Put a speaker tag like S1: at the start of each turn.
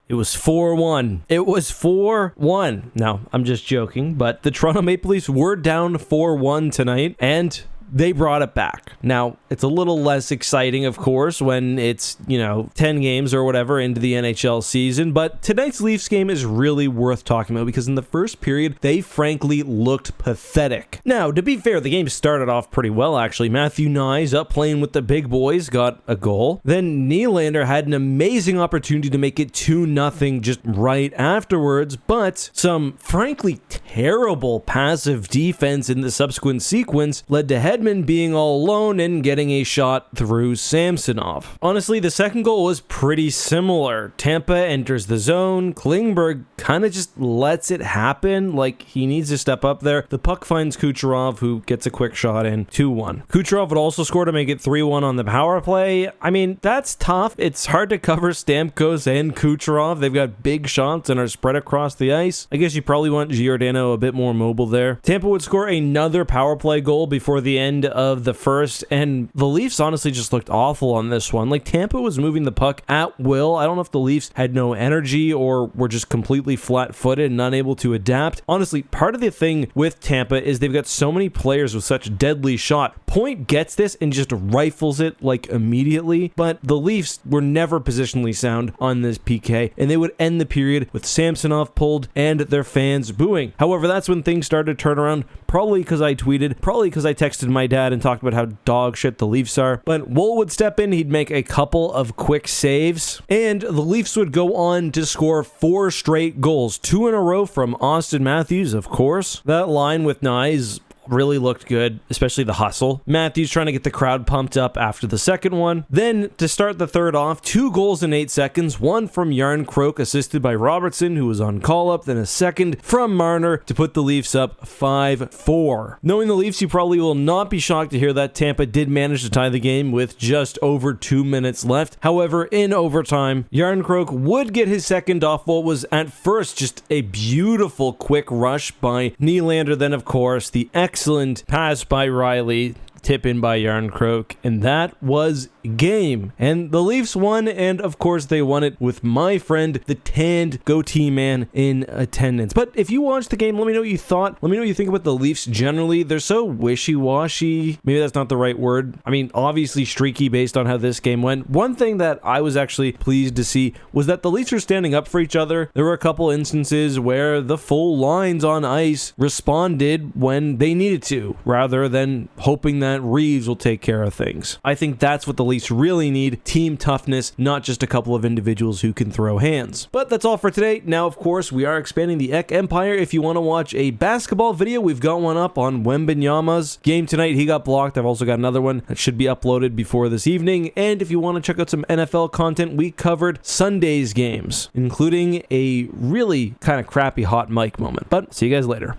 S1: It was 4-1. It was 4-1. Now, I'm just joking, but the Toronto Maple Leafs were down 4-1 tonight, and they brought it back. Now, it's a little less exciting, of course, when it's, 10 games or whatever into the NHL season, but tonight's Leafs game is really worth talking about because in the first period, they frankly looked pathetic. Now, to be fair, the game started off pretty well, actually. Matthew Knies, up playing with the big boys, got a goal. Then Nylander had an amazing opportunity to make it 2-0 just right afterwards, but some frankly terrible passive defense in the subsequent sequence led to Hedman being all alone and getting a shot through Samsonov. Honestly, the second goal was pretty similar. Tampa enters the zone. Klingberg kind of just lets it happen, like he needs to step up there. The puck finds Kucherov, who gets a quick shot in. 2-1. Kucherov would also score to make it 3-1 on the power play. I mean, that's tough. It's hard to cover Stamkos and Kucherov. They've got big shots and are spread across the ice. I guess you probably want Giordano a bit more mobile there. Tampa would score another power play goal before the end of the first, and the Leafs honestly just looked awful on this one. Like, Tampa was moving the puck at will. I don't know if the Leafs had no energy or were just completely flat-footed and unable to adapt. Honestly, part of the thing with Tampa is they've got so many players with such deadly shot. Point gets this and just rifles it like immediately, but the Leafs were never positionally sound on this PK, and they would end the period with Samsonov pulled and their fans booing. However, that's when things started to turn around, probably because I tweeted, probably because I texted my dad and talked about how dog shit the Leafs are. But Woll would step in, he'd make a couple of quick saves, and the Leafs would go on to score 4 straight goals, 2 in a row from Austin Matthews, of course. That line with Knies really looked good, especially the hustle. Matthews trying to get the crowd pumped up after the second one. Then, to start the third off, 2 goals in 8 seconds, one from Yarncroke, assisted by Robertson, who was on call-up, then a second from Marner to put the Leafs up 5-4. Knowing the Leafs, you probably will not be shocked to hear that Tampa did manage to tie the game with just over 2 minutes left. However, in overtime, Yarncroke would get his second off what was at first just a beautiful quick rush by Nylander, then of course the excellent pass by Riley, tip in by Yarncroke, and that was game. And the Leafs won, and of course they won it with my friend, the tanned goatee man, in attendance. But if you watched the game, let me know what you thought. Let me know what you think about the Leafs generally. They're so wishy-washy. Maybe that's not the right word. I mean, obviously streaky based on how this game went. One thing that I was actually pleased to see was that the Leafs are standing up for each other. There were a couple instances where the full lines on ice responded when they needed to, rather than hoping that Reeves will take care of things. I think that's what the Leafs really need, team toughness, not just a couple of individuals who can throw hands. But that's all for today. Now, of course, we are expanding the Ek Empire. If you want to watch a basketball video, we've got one up on Wembanyama's game tonight. He got blocked. I've also got another one that should be uploaded before this evening. And if you want to check out some NFL content, we covered Sunday's games, including a really kind of crappy hot mic moment. But see you guys later.